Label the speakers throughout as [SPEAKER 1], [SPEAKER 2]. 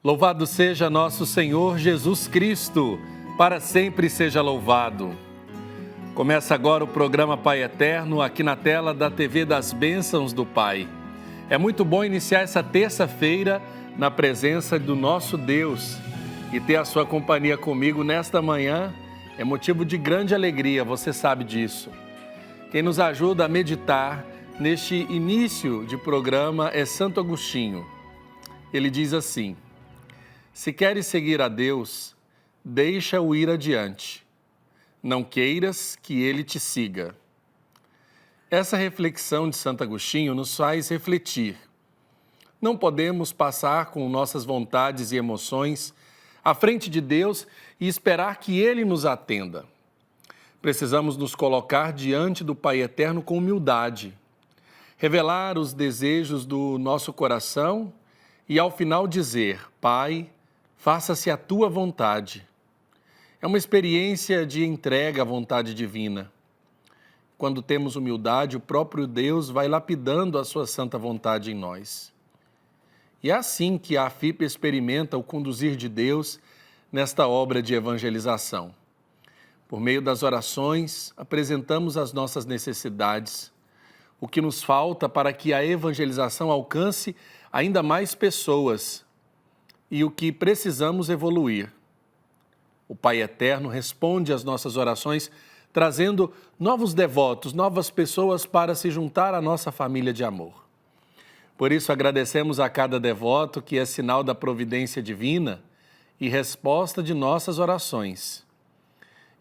[SPEAKER 1] Louvado seja nosso Senhor Jesus Cristo, para sempre seja louvado. Começa agora o programa Pai Eterno, aqui na tela da TV das Bênçãos do Pai. É muito bom iniciar essa terça-feira na presença do nosso Deus e ter a sua companhia comigo nesta manhã é motivo de grande alegria, você sabe disso. Quem nos ajuda a meditar neste início de programa é Santo Agostinho. Ele diz assim: se queres seguir a Deus, deixa-o ir adiante. Não queiras que ele te siga. Essa reflexão de Santo Agostinho nos faz refletir. Não podemos passar com nossas vontades e emoções à frente de Deus e esperar que Ele nos atenda. Precisamos nos colocar diante do Pai Eterno com humildade, revelar os desejos do nosso coração e, ao final, dizer: Pai, faça-se a tua vontade. É uma experiência de entrega à vontade divina. Quando temos humildade, o próprio Deus vai lapidando a sua santa vontade em nós. E é assim que a FIP experimenta o conduzir de Deus nesta obra de evangelização. Por meio das orações, apresentamos as nossas necessidades, o que nos falta para que a evangelização alcance ainda mais pessoas e o que precisamos evoluir. O Pai Eterno responde às nossas orações, trazendo novos devotos, novas pessoas para se juntar à nossa família de amor. Por isso, agradecemos a cada devoto que é sinal da providência divina e resposta de nossas orações.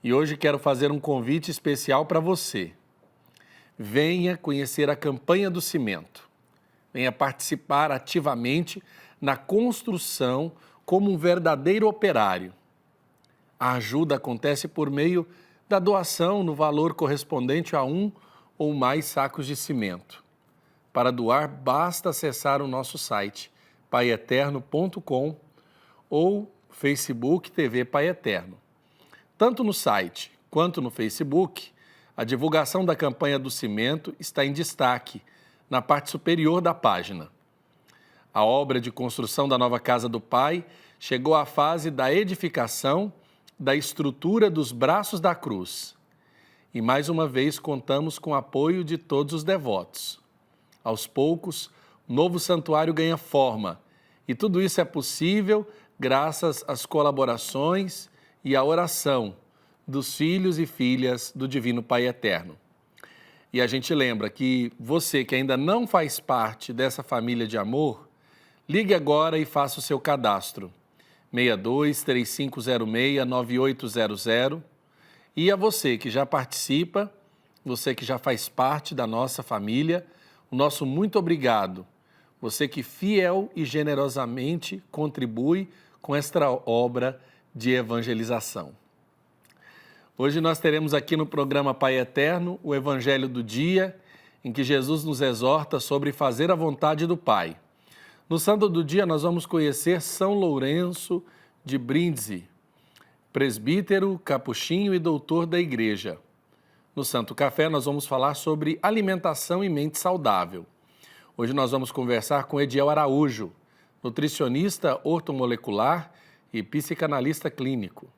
[SPEAKER 1] E hoje quero fazer um convite especial para você. Venha conhecer a campanha do cimento. Venha participar ativamente na construção como um verdadeiro operário. A ajuda acontece por meio da doação no valor correspondente a 1 ou mais sacos de cimento. Para doar, basta acessar o nosso site paieterno.com ou Facebook TV Pai Eterno. Tanto no site quanto no Facebook, a divulgação da campanha do cimento está em destaque na parte superior da página. A obra de construção da nova casa do Pai chegou à fase da edificação da estrutura dos braços da cruz. E mais uma vez contamos com o apoio de todos os devotos. Aos poucos, o novo santuário ganha forma e tudo isso é possível graças às colaborações e à oração dos filhos e filhas do Divino Pai Eterno. E a gente lembra que você que ainda não faz parte dessa família de amor, ligue agora e faça o seu cadastro. 62-3506-9800. E a você que já participa, você que já faz parte da nossa família, o nosso muito obrigado. Você que fiel e generosamente contribui com esta obra de evangelização. Hoje nós teremos aqui no programa Pai Eterno o Evangelho do Dia, em que Jesus nos exorta sobre fazer a vontade do Pai. No Santo do Dia nós vamos conhecer São Lourenço de Brindisi, presbítero, capuchinho e doutor da Igreja. No Santo Café nós vamos falar sobre alimentação e mente saudável. Hoje nós vamos conversar com Ediel Araújo, nutricionista ortomolecular e psicanalista clínico.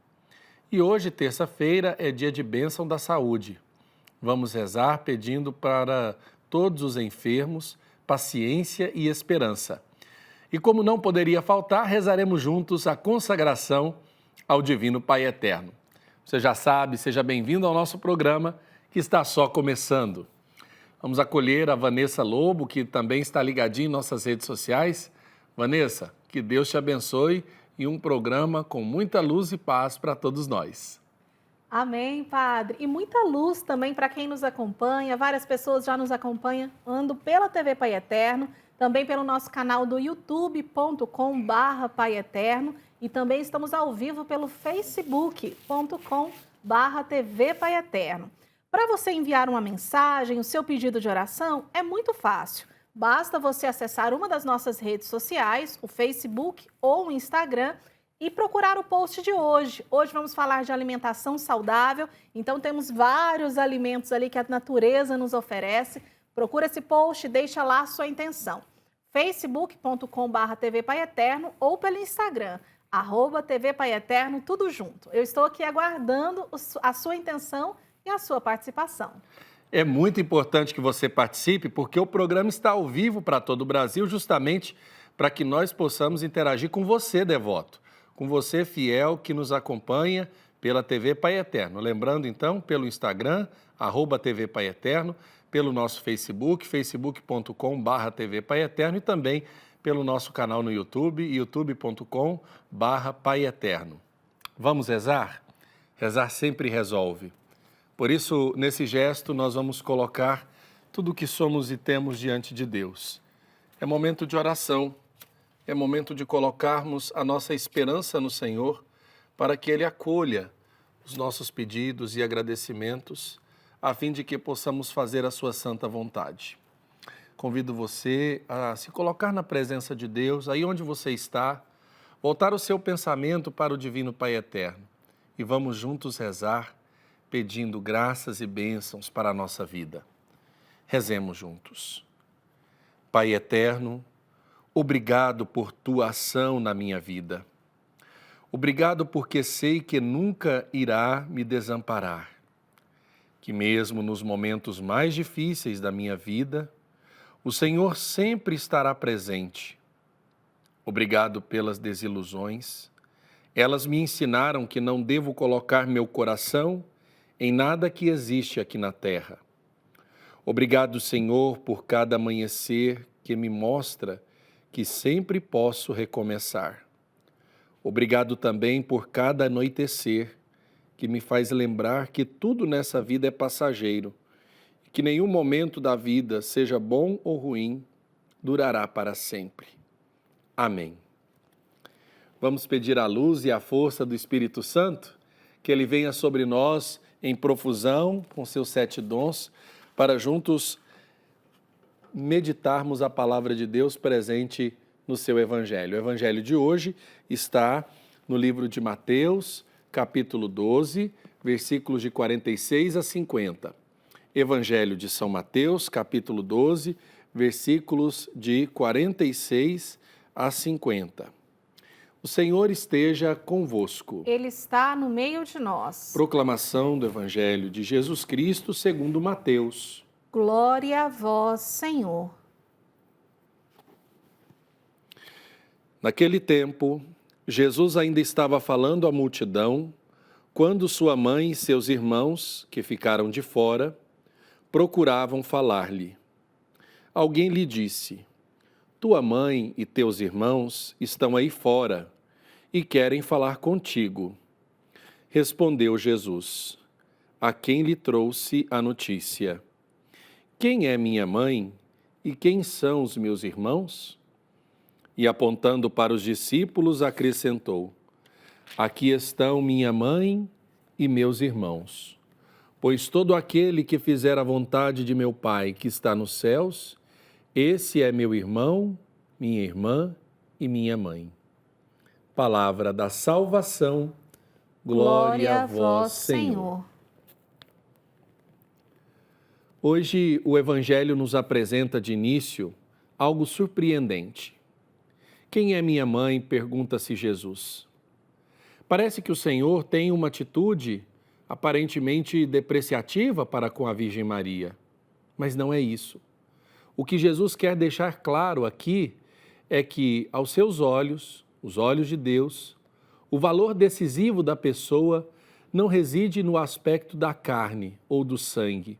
[SPEAKER 1] E hoje, terça-feira, é dia de bênção da saúde. Vamos rezar pedindo para todos os enfermos paciência e esperança. E como não poderia faltar, rezaremos juntos a consagração ao Divino Pai Eterno. Você já sabe, seja bem-vindo ao nosso programa, que está só começando. Vamos acolher a Vanessa Lobo, que também está ligadinha em nossas redes sociais. Vanessa, que Deus te abençoe e um programa com muita luz e paz para todos nós.
[SPEAKER 2] Amém, Padre. E muita luz também para quem nos acompanha. Várias pessoas já nos acompanham pela TV Pai Eterno, também pelo nosso canal do youtube.com/Pai Eterno e também estamos ao vivo pelo facebook.com/TV Pai Eterno. Para você enviar uma mensagem, o seu pedido de oração, é muito fácil. Basta você acessar uma das nossas redes sociais, o Facebook ou o Instagram, e procurar o post de hoje. Hoje vamos falar de alimentação saudável, então temos vários alimentos ali que a natureza nos oferece. Procura esse post e deixa lá a sua intenção. facebook.com/TV Pai Eterno ou pelo Instagram, @TV Pai Eterno, tudo junto. Eu estou aqui aguardando a sua intenção e a sua participação.
[SPEAKER 1] É muito importante que você participe, porque o programa está ao vivo para todo o Brasil, justamente para que nós possamos interagir com você, devoto, com você, fiel, que nos acompanha pela TV Pai Eterno. Lembrando, então, pelo Instagram, @TV Pai Eterno, pelo nosso Facebook, facebook.com/TV Pai Eterno e também pelo nosso canal no YouTube, youtube.com/Pai Eterno. Vamos rezar? Rezar sempre resolve. Por isso, nesse gesto, nós vamos colocar tudo o que somos e temos diante de Deus. É momento de oração, é momento de colocarmos a nossa esperança no Senhor para que Ele acolha os nossos pedidos e agradecimentos, a fim de que possamos fazer a sua santa vontade. Convido você a se colocar na presença de Deus, aí onde você está, voltar o seu pensamento para o Divino Pai Eterno e vamos juntos rezar, pedindo graças e bênçãos para a nossa vida. Rezemos juntos. Pai eterno, obrigado por tua ação na minha vida. Obrigado porque sei que nunca irá me desamparar. Que mesmo nos momentos mais difíceis da minha vida, o Senhor sempre estará presente. Obrigado pelas desilusões. Elas me ensinaram que não devo colocar meu coração em nada que existe aqui na terra. Obrigado, Senhor, por cada amanhecer que me mostra que sempre posso recomeçar. Obrigado também por cada anoitecer que me faz lembrar que tudo nessa vida é passageiro e que nenhum momento da vida, seja bom ou ruim, durará para sempre. Amém. Vamos pedir a luz e a força do Espírito Santo, que Ele venha sobre nós em profusão, com seus 7 dons, para juntos meditarmos a palavra de Deus presente no seu Evangelho. O Evangelho de hoje está no livro de Mateus, capítulo 12, versículos de 46 a 50. Evangelho de São Mateus, capítulo 12, versículos de 46 a 50. O Senhor esteja convosco.
[SPEAKER 2] Ele está no meio de nós.
[SPEAKER 1] Proclamação do Evangelho de Jesus Cristo segundo Mateus.
[SPEAKER 2] Glória a vós, Senhor.
[SPEAKER 1] Naquele tempo, Jesus ainda estava falando à multidão, quando sua mãe e seus irmãos, que ficaram de fora, procuravam falar-lhe. Alguém lhe disse: tua mãe e teus irmãos estão aí fora e querem falar contigo. Respondeu Jesus: a quem lhe trouxe a notícia? Quem é minha mãe e quem são os meus irmãos? E apontando para os discípulos, acrescentou: aqui estão minha mãe e meus irmãos. Pois todo aquele que fizer a vontade de meu Pai que está nos céus, esse é meu irmão, minha irmã e minha mãe. Palavra da salvação, glória a vós, Senhor. Hoje o Evangelho nos apresenta de início algo surpreendente. Quem é minha mãe? Pergunta-se Jesus. Parece que o Senhor tem uma atitude aparentemente depreciativa para com a Virgem Maria, mas não é isso. O que Jesus quer deixar claro aqui é que, aos seus olhos, os olhos de Deus, o valor decisivo da pessoa não reside no aspecto da carne ou do sangue,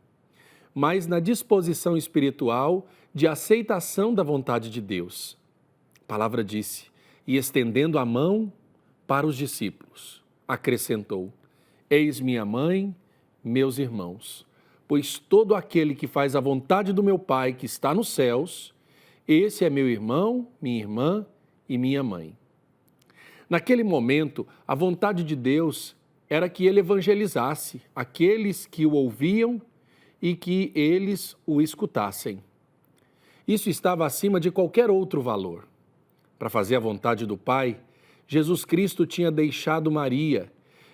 [SPEAKER 1] mas na disposição espiritual de aceitação da vontade de Deus. A palavra disse: e estendendo a mão para os discípulos, acrescentou: eis minha mãe, meus irmãos. Pois todo aquele que faz a vontade do meu Pai que está nos céus, esse é meu irmão, minha irmã e minha mãe. Naquele momento, a vontade de Deus era que ele evangelizasse aqueles que o ouviam e que eles o escutassem. Isso estava acima de qualquer outro valor. Para fazer a vontade do Pai, Jesus Cristo tinha deixado Maria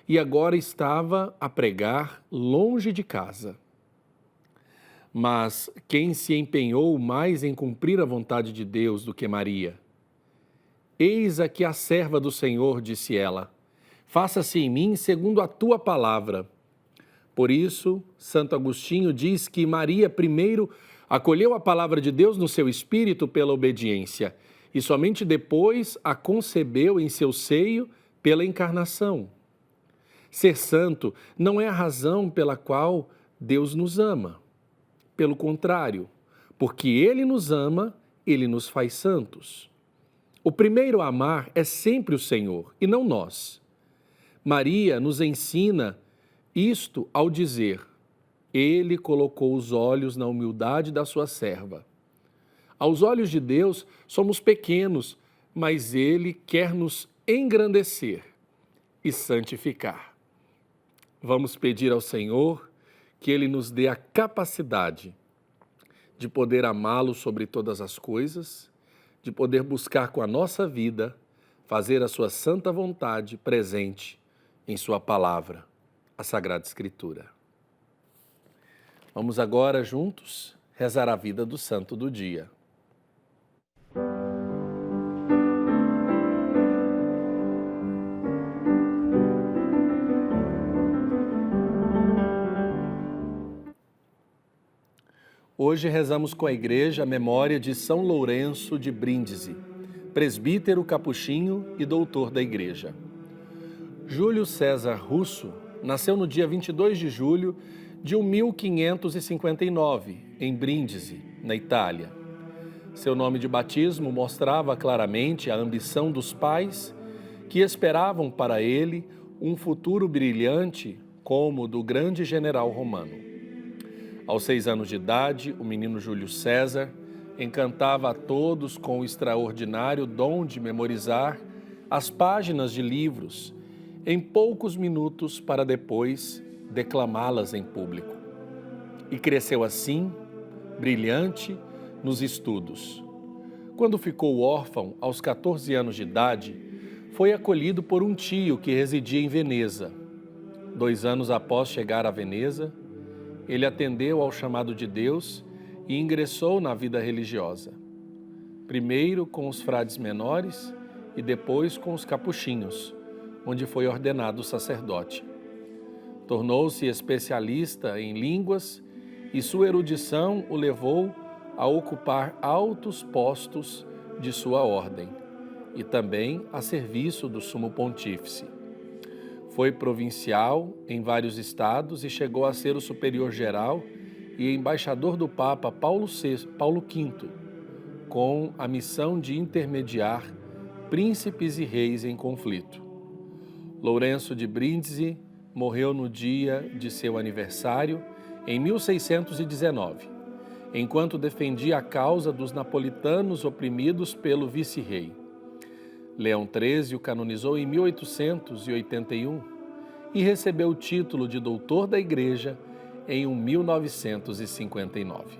[SPEAKER 1] e agora estava a pregar longe de casa. Mas quem se empenhou mais em cumprir a vontade de Deus do que Maria? Eis aqui a serva do Senhor, disse ela. Faça-se em mim segundo a tua palavra. Por isso, Santo Agostinho diz que Maria primeiro acolheu a palavra de Deus no seu espírito pela obediência e somente depois a concebeu em seu seio pela encarnação. Ser santo não é a razão pela qual Deus nos ama. Pelo contrário, porque Ele nos ama, Ele nos faz santos. O primeiro a amar é sempre o Senhor e não nós. Maria nos ensina isto ao dizer: Ele colocou os olhos na humildade da sua serva. Aos olhos de Deus somos pequenos, mas Ele quer nos engrandecer e santificar. Vamos pedir ao Senhor que Ele nos dê a capacidade de poder amá-lo sobre todas as coisas, de poder buscar com a nossa vida fazer a sua santa vontade presente em sua palavra, a Sagrada Escritura. Vamos agora juntos rezar a vida do santo do dia. Hoje rezamos com a Igreja a memória de São Lourenço de Brindisi, presbítero capuchinho e doutor da Igreja. Júlio César Russo nasceu no dia 22 de julho de 1559, em Brindisi, na Itália. Seu nome de batismo mostrava claramente a ambição dos pais que esperavam para ele um futuro brilhante como o do grande general romano. Aos 6 anos de idade, o menino Júlio César encantava a todos com o extraordinário dom de memorizar as páginas de livros em poucos minutos para depois declamá-las em público. E cresceu assim, brilhante nos estudos. Quando ficou órfão, aos 14 anos de idade, foi acolhido por um tio que residia em Veneza. 2 anos após chegar a Veneza, ele atendeu ao chamado de Deus e ingressou na vida religiosa. Primeiro com os frades menores e depois com os capuchinhos, onde foi ordenado sacerdote. Tornou-se especialista em línguas e sua erudição o levou a ocupar altos postos de sua ordem e também a serviço do Sumo Pontífice. Foi provincial em vários estados e chegou a ser o superior-geral e embaixador do Papa Paulo V, com a missão de intermediar príncipes e reis em conflito. Lourenço de Brindisi morreu no dia de seu aniversário, em 1619, enquanto defendia a causa dos napolitanos oprimidos pelo vice-rei. Leão XIII o canonizou em 1881 e recebeu o título de doutor da Igreja em 1959.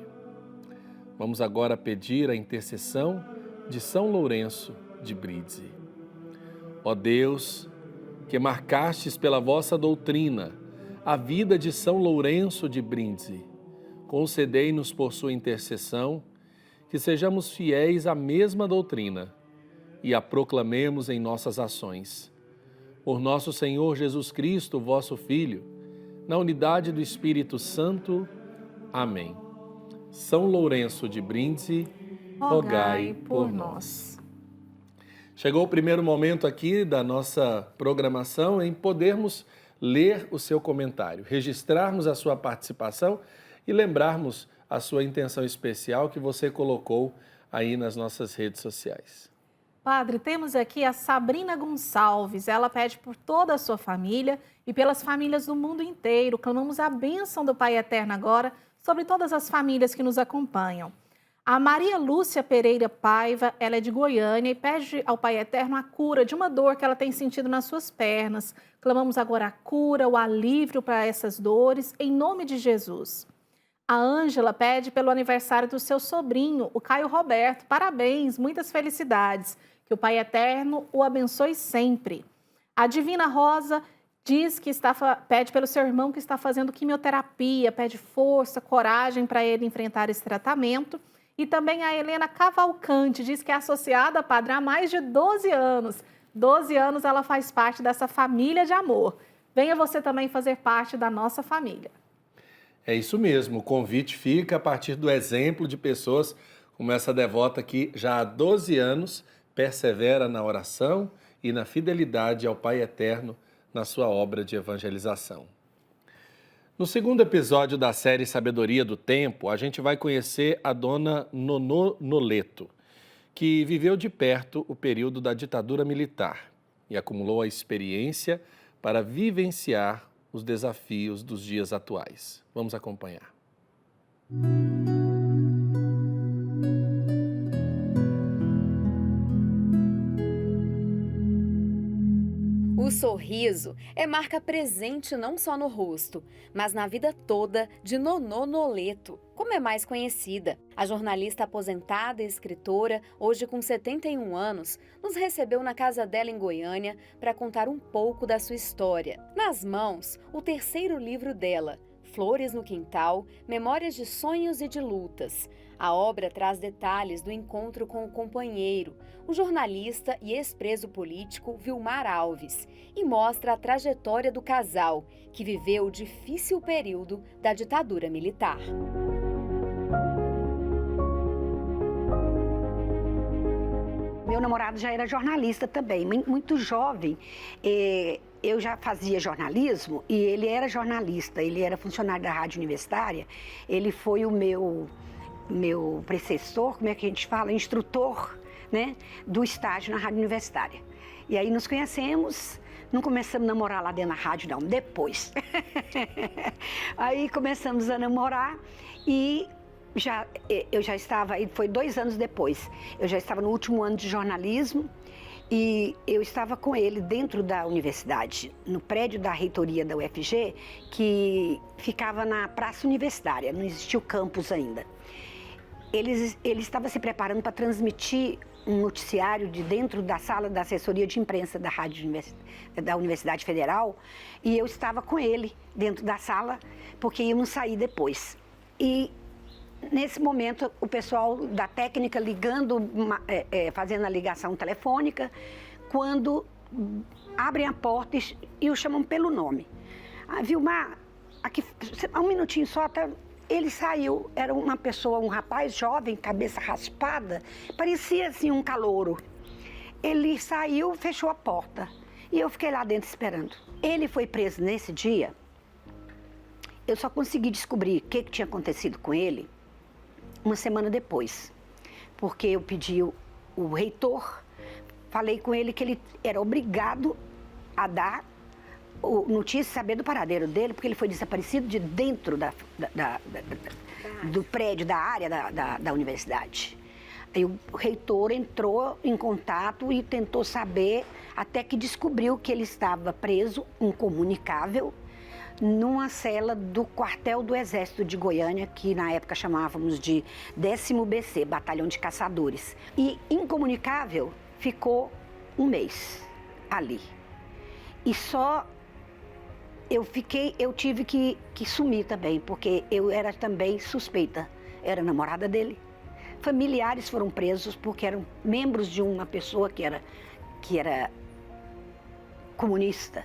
[SPEAKER 1] Vamos agora pedir a intercessão de São Lourenço de Brindisi. Ó Deus, que marcastes pela vossa doutrina a vida de São Lourenço de Brindisi, concedei-nos por sua intercessão que sejamos fiéis à mesma doutrina e a proclamemos em nossas ações. Por nosso Senhor Jesus Cristo, vosso Filho, na unidade do Espírito Santo. Amém. São Lourenço de Brindisi, rogai por nós. Chegou o primeiro momento aqui da nossa programação em podermos ler o seu comentário, registrarmos a sua participação e lembrarmos a sua intenção especial que você colocou aí nas nossas redes sociais.
[SPEAKER 2] Padre, temos aqui a Sabrina Gonçalves. Ela pede por toda a sua família e pelas famílias do mundo inteiro. Clamamos a bênção do Pai Eterno agora sobre todas as famílias que nos acompanham. A Maria Lúcia Pereira Paiva, ela é de Goiânia e pede ao Pai Eterno a cura de uma dor que ela tem sentido nas suas pernas. Clamamos agora a cura, o alívio para essas dores, em nome de Jesus. A Ângela pede pelo aniversário do seu sobrinho, o Caio Roberto. Parabéns, muitas felicidades. Que o Pai Eterno o abençoe sempre. A Divina Rosa pede pelo seu irmão que está fazendo quimioterapia, pede força, coragem para ele enfrentar esse tratamento. E também a Helena Cavalcante diz que é associada, padre, há mais de 12 anos. 12 anos ela faz parte dessa família de amor. Venha você também fazer parte da nossa família.
[SPEAKER 1] É isso mesmo, o convite fica a partir do exemplo de pessoas como essa devota que já há 12 anos persevera na oração e na fidelidade ao Pai Eterno na sua obra de evangelização. No segundo episódio da série Sabedoria do Tempo, a gente vai conhecer a dona Nonô Noleto, que viveu de perto o período da ditadura militar e acumulou a experiência para vivenciar os desafios dos dias atuais. Vamos acompanhar.
[SPEAKER 3] O sorriso é marca presente não só no rosto, mas na vida toda de Nonô Noleto, como é mais conhecida. A jornalista aposentada e escritora, hoje com 71 anos, nos recebeu na casa dela em Goiânia para contar um pouco da sua história. Nas mãos, o terceiro livro dela, Flores no Quintal, Memórias de Sonhos e de Lutas. A obra traz detalhes do encontro com o companheiro, o jornalista e ex-preso político Vilmar Alves, e mostra a trajetória do casal, que viveu o difícil período da ditadura militar.
[SPEAKER 4] Meu namorado já era jornalista também, muito jovem. Eu já fazia jornalismo e ele era jornalista, ele era funcionário da Rádio Universitária. Ele foi o meu precessor, como é que a gente fala? Instrutor, né, do estágio na Rádio Universitária. E aí nos conhecemos, não começamos a namorar lá dentro da rádio, não, depois. Aí começamos a namorar e eu já estava, foi 2 anos depois, eu já estava no último ano de jornalismo e eu estava com ele dentro da universidade, no prédio da reitoria da UFG, que ficava na Praça Universitária, não existia o campus ainda. Ele estava se preparando para transmitir um noticiário de dentro da sala da assessoria de imprensa da Universidade Federal e eu estava com ele dentro da sala porque íamos sair depois. E nesse momento o pessoal da técnica ligando, fazendo a ligação telefônica, quando abrem a porta e o chamam pelo nome. Vilmar, aqui, um minutinho só, tá? Ele saiu, era uma pessoa, um rapaz jovem, cabeça raspada, parecia assim um calouro. Ele saiu, fechou a porta e eu fiquei lá dentro esperando. Ele foi preso nesse dia. Eu só consegui descobrir o que tinha acontecido com ele uma semana depois, porque eu pedi o reitor, falei com ele que ele era obrigado a dar notícia, saber do paradeiro dele, porque ele foi desaparecido de dentro do prédio, da área da universidade. Aí o reitor entrou em contato e tentou saber, até que descobriu que ele estava preso, incomunicável, numa cela do quartel do Exército de Goiânia, que na época chamávamos de 10º BC, Batalhão de Caçadores. E incomunicável ficou 1 mês ali. E só eu tive que sumir também, porque eu era também suspeita, era namorada dele. Familiares foram presos porque eram membros de uma pessoa que era comunista.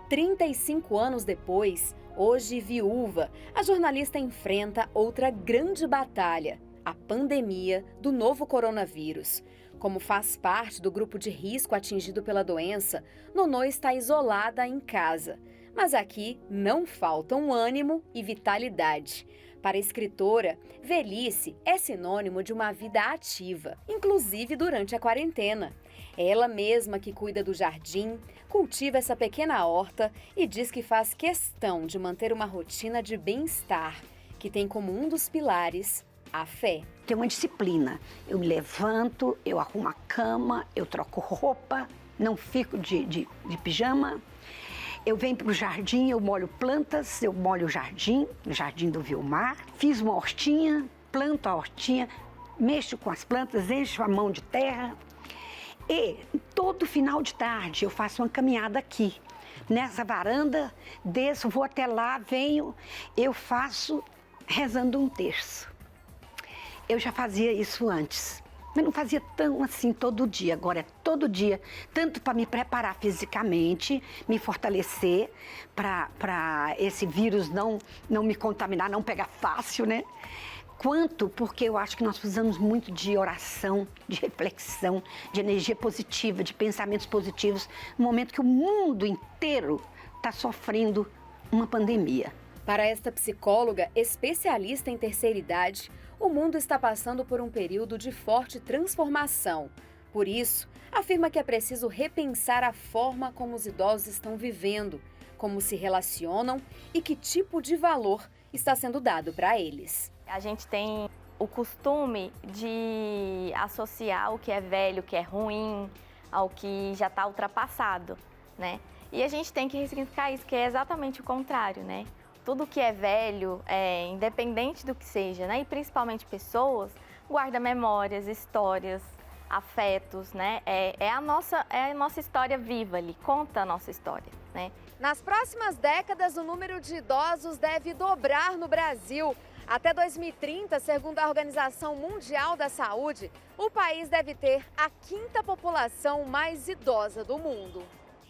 [SPEAKER 3] 35 anos depois, hoje viúva, a jornalista enfrenta outra grande batalha, a pandemia do novo coronavírus. Como faz parte do grupo de risco atingido pela doença, Nonô está isolada em casa. Mas aqui não faltam ânimo e vitalidade. Para a escritora, velhice é sinônimo de uma vida ativa, inclusive durante a quarentena. É ela mesma que cuida do jardim, cultiva essa pequena horta e diz que faz questão de manter uma rotina de bem-estar, que tem como um dos pilares a fé.
[SPEAKER 4] Tem uma disciplina. Eu me levanto, eu arrumo a cama, eu troco roupa, não fico de pijama. Eu venho para o jardim, eu molho plantas, eu molho o jardim do Vilmar. Fiz uma hortinha, planto a hortinha, mexo com as plantas, encho a mão de terra. E todo final de tarde eu faço uma caminhada aqui, nessa varanda, desço, vou até lá, venho, eu faço rezando um terço. Eu já fazia isso antes, mas não fazia tão assim todo dia. Agora é todo dia, tanto para me preparar fisicamente, me fortalecer, para esse vírus não me contaminar, não pegar fácil, né? Quanto porque eu acho que nós precisamos muito de oração, de reflexão, de energia positiva, de pensamentos positivos, no momento que o mundo inteiro está sofrendo uma pandemia.
[SPEAKER 3] Para esta psicóloga especialista em terceira idade, o mundo está passando por um período de forte transformação. Por isso, afirma que é preciso repensar a forma como os idosos estão vivendo, como se relacionam e que tipo de valor está sendo dado para eles.
[SPEAKER 5] A gente tem o costume de associar o que é velho, o que é ruim, ao que já está ultrapassado, né? E a gente tem que ressignificar isso, que é exatamente o contrário, né? Tudo que é velho, independente do que seja, né? E principalmente pessoas, guarda memórias, histórias, afetos, né? É a nossa história viva ali, conta a nossa história, né?
[SPEAKER 3] Nas próximas décadas, o número de idosos deve dobrar no Brasil. Até 2030, segundo a Organização Mundial da Saúde, o país deve ter a 5ª população mais idosa do mundo.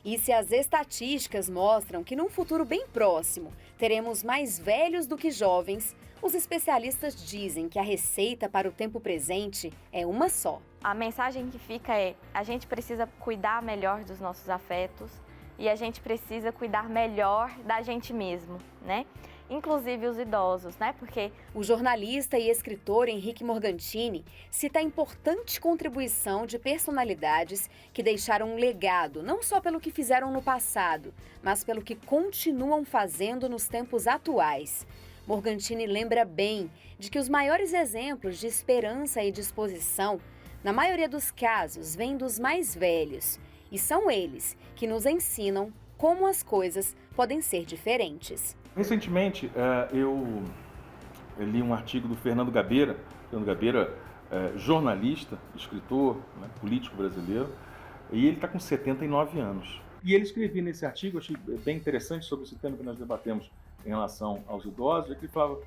[SPEAKER 3] E se as estatísticas mostram que num futuro bem próximo teremos mais velhos do que jovens, os especialistas dizem que a receita para o tempo presente é uma só.
[SPEAKER 5] A mensagem que fica é: a gente precisa cuidar melhor dos nossos afetos e a gente precisa cuidar melhor da gente mesmo, né? Inclusive os idosos, né? Porque
[SPEAKER 3] o jornalista e escritor Henrique Morgantini cita a importante contribuição de personalidades que deixaram um legado, não só pelo que fizeram no passado, mas pelo que continuam fazendo nos tempos atuais. Morgantini lembra bem de que os maiores exemplos de esperança e disposição, na maioria dos casos, vêm dos mais velhos. E são eles que nos ensinam como as coisas podem ser diferentes.
[SPEAKER 6] Recentemente, eu li um artigo do Fernando Gabeira. Fernando Gabeira é jornalista, escritor, né, político brasileiro, e ele está com 79 anos. E ele escrevia nesse artigo, achei bem interessante, sobre esse tema que nós debatemos em relação aos idosos, que ele falava: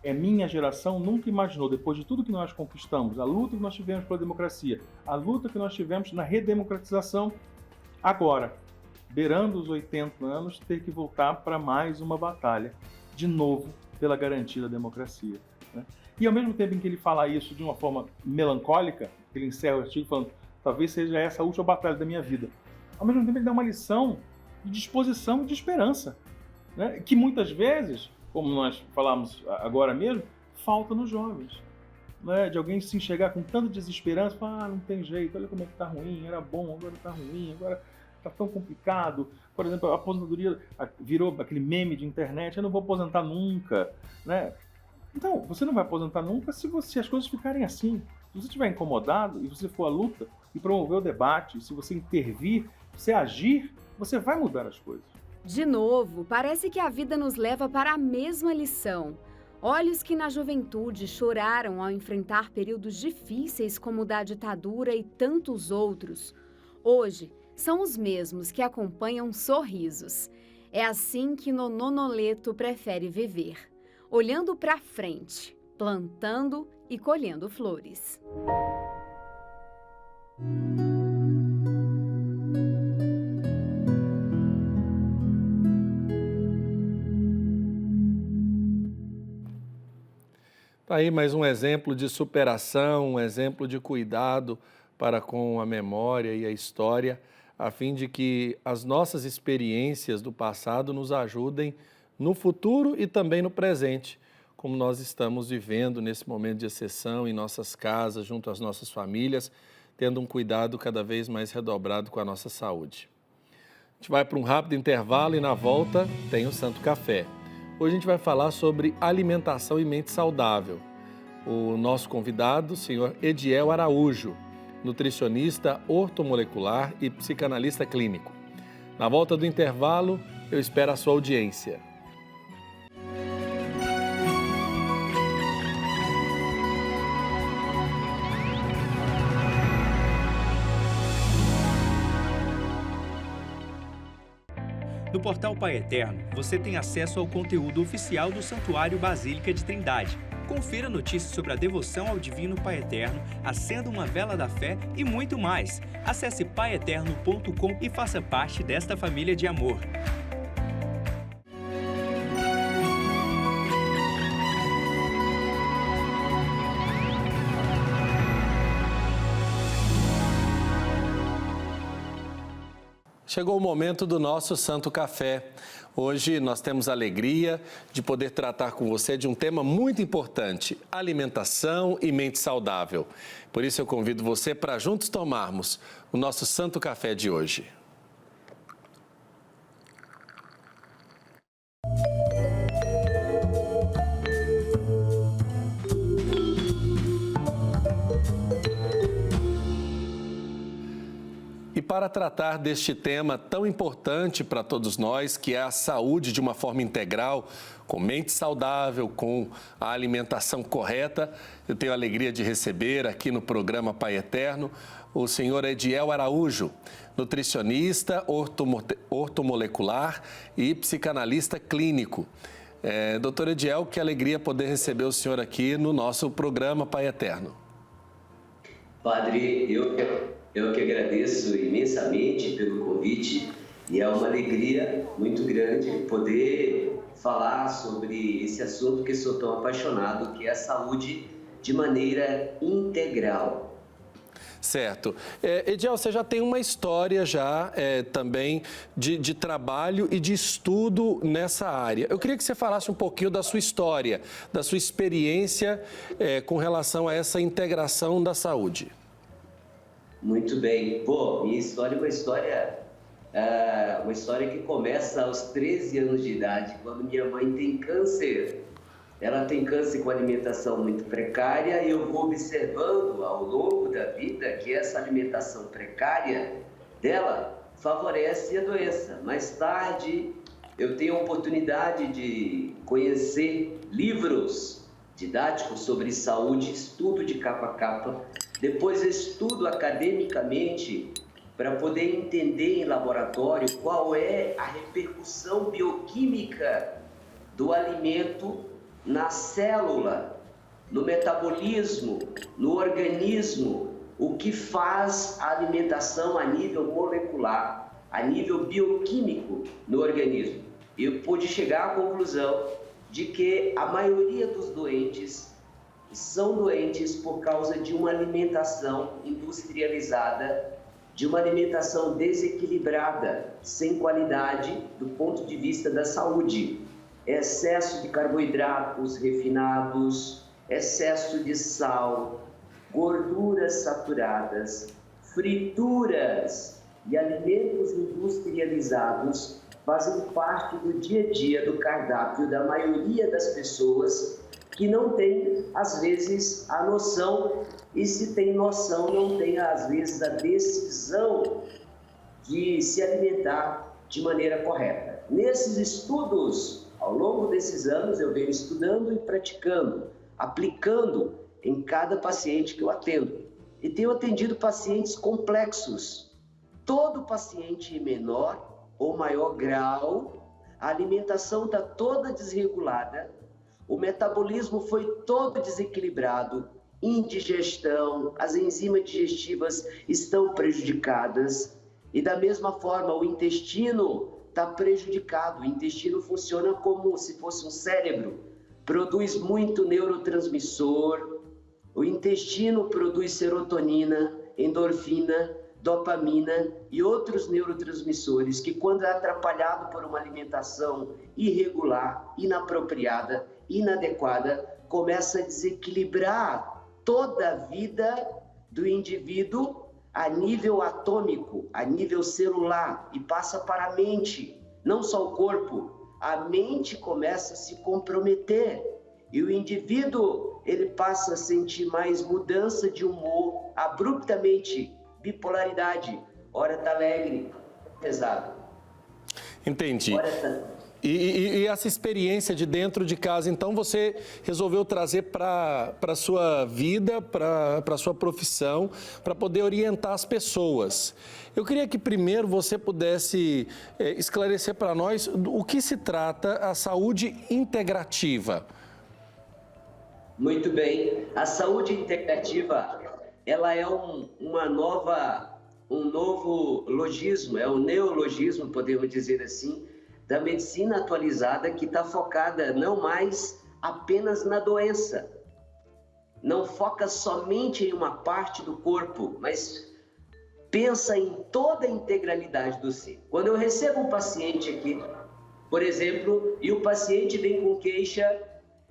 [SPEAKER 6] minha geração nunca imaginou, depois de tudo que nós conquistamos, a luta que nós tivemos pela democracia, a luta que nós tivemos na redemocratização, agora, beirando os 80 anos, ter que voltar para mais uma batalha, de novo, pela garantia da democracia, né? E ao mesmo tempo em que ele fala isso de uma forma melancólica, ele encerra o artigo falando: talvez seja essa a última batalha da minha vida. Ao mesmo tempo ele dá uma lição de disposição e de esperança, né? Que muitas vezes, como nós falamos agora mesmo, falta nos jovens, né? De alguém se enxergar com tanta desesperança, falar: não tem jeito, olha como é que tá ruim, era bom, agora tá ruim, agora tá tão complicado. Por exemplo, a aposentadoria virou aquele meme de internet: eu não vou aposentar nunca, né? Então, você não vai aposentar nunca se as coisas ficarem assim. Se você estiver incomodado e você for à luta e promover o debate, se você intervir, se você agir, você vai mudar as coisas.
[SPEAKER 3] De novo, parece que a vida nos leva para a mesma lição. Olhos que na juventude choraram ao enfrentar períodos difíceis como o da ditadura e tantos outros, hoje são os mesmos que acompanham sorrisos. É assim que Nonô Noleto prefere viver, olhando para frente, plantando e colhendo flores.
[SPEAKER 1] Está aí mais um exemplo de superação, um exemplo de cuidado para com a memória e a história, a fim de que as nossas experiências do passado nos ajudem no futuro e também no presente, como nós estamos vivendo nesse momento de exceção em nossas casas, junto às nossas famílias, tendo um cuidado cada vez mais redobrado com a nossa saúde. A gente vai para um rápido intervalo e na volta tem o Santo Café. Hoje a gente vai falar sobre alimentação e mente saudável. O nosso convidado, o senhor Ediel Araújo, nutricionista ortomolecular e psicanalista clínico. Na volta do intervalo, eu espero a sua audiência.
[SPEAKER 7] No portal Pai Eterno, você tem acesso ao conteúdo oficial do Santuário Basílica de Trindade. Confira notícias sobre a devoção ao Divino Pai Eterno, acenda uma vela da fé e muito mais. Acesse paieterno.com e faça parte desta família de amor.
[SPEAKER 1] Chegou o momento do nosso Santo Café. Hoje nós temos a alegria de poder tratar com você de um tema muito importante, alimentação e mente saudável. Por isso eu convido você para juntos tomarmos o nosso Santo Café de hoje. E para tratar deste tema tão importante para todos nós, que é a saúde de uma forma integral, com mente saudável, com a alimentação correta, eu tenho a alegria de receber aqui no programa Pai Eterno o senhor Ediel Araújo, nutricionista, ortomolecular e psicanalista clínico. Doutor Ediel, que alegria poder receber o senhor aqui no nosso programa Pai Eterno.
[SPEAKER 8] Padre, eu que agradeço imensamente pelo convite e é uma alegria muito grande poder falar sobre esse assunto que sou tão apaixonado, que é a saúde de maneira integral.
[SPEAKER 1] Certo. Ediel, você já tem uma história também de trabalho e de estudo nessa área. Eu queria que você falasse um pouquinho da sua história, da sua experiência com relação a essa integração da saúde.
[SPEAKER 8] Muito bem. Minha história é uma história que começa aos 13 anos de idade, quando minha mãe tem câncer. Ela tem câncer com alimentação muito precária e eu vou observando ao longo da vida que essa alimentação precária dela favorece a doença. Mais tarde, eu tenho a oportunidade de conhecer livros didáticos sobre saúde, estudo de capa a capa. Depois eu estudo academicamente para poder entender em laboratório qual é a repercussão bioquímica do alimento na célula, no metabolismo, no organismo, o que faz a alimentação a nível molecular, a nível bioquímico no organismo. Eu pude chegar à conclusão de que a maioria dos doentes são doentes por causa de uma alimentação industrializada, de uma alimentação desequilibrada, sem qualidade do ponto de vista da saúde. Excesso de carboidratos refinados, excesso de sal, gorduras saturadas, frituras e alimentos industrializados fazem parte do dia a dia do cardápio da maioria das pessoas que não tem, às vezes, a noção, e se tem noção, não tem, às vezes, a decisão de se alimentar de maneira correta. Nesses estudos, ao longo desses anos, eu venho estudando e praticando, aplicando em cada paciente que eu atendo. E tenho atendido pacientes complexos. Todo paciente em menor ou maior grau, a alimentação está toda desregulada, o metabolismo foi todo desequilibrado, indigestão, as enzimas digestivas estão prejudicadas e da mesma forma o intestino está prejudicado. O intestino funciona como se fosse um cérebro, produz muito neurotransmissor, o intestino produz serotonina, endorfina, dopamina e outros neurotransmissores que, quando é atrapalhado por uma alimentação irregular, inapropriada, inadequada, começa a desequilibrar toda a vida do indivíduo a nível atômico, a nível celular e passa para a mente, não só o corpo. A mente começa a se comprometer e o indivíduo ele passa a sentir mais mudança de humor abruptamente, bipolaridade, hora tá alegre, pesado.
[SPEAKER 1] Entendi. E essa experiência de dentro de casa, então você resolveu trazer para a sua vida, para a sua profissão, para poder orientar as pessoas. Eu queria que primeiro você pudesse esclarecer para nós o que se trata a saúde integrativa.
[SPEAKER 8] Muito bem. A saúde integrativa, ela é um novo logismo, é um neologismo, podemos dizer assim, da medicina atualizada, que está focada não mais apenas na doença, não foca somente em uma parte do corpo, mas pensa em toda a integralidade do ser. Quando eu recebo um paciente aqui, por exemplo, e o paciente vem com queixa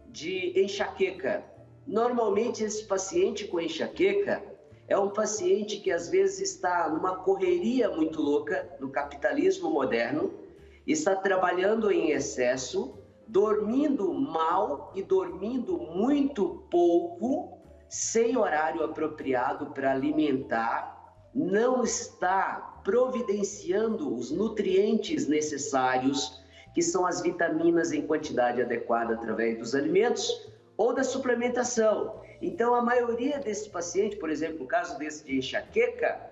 [SPEAKER 8] de enxaqueca, normalmente esse paciente com enxaqueca é um paciente que às vezes está numa correria muito louca no capitalismo moderno, está trabalhando em excesso, dormindo mal e dormindo muito pouco, sem horário apropriado para alimentar, não está providenciando os nutrientes necessários, que são as vitaminas em quantidade adequada através dos alimentos ou da suplementação. Então, a maioria desses pacientes, por exemplo, no caso desse de enxaqueca,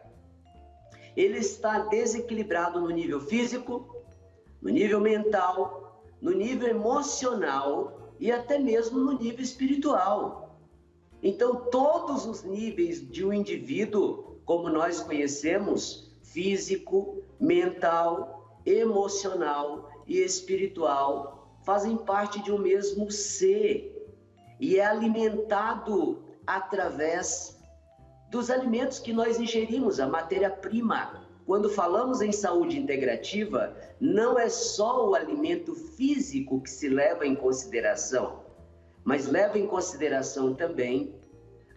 [SPEAKER 8] ele está desequilibrado no nível físico, no nível mental, no nível emocional e até mesmo no nível espiritual. Então, todos os níveis de um indivíduo, como nós conhecemos, físico, mental, emocional e espiritual, fazem parte de um mesmo ser e é alimentado através dos alimentos que nós ingerimos, a matéria-prima. Quando falamos em saúde integrativa, não é só o alimento físico que se leva em consideração, mas leva em consideração também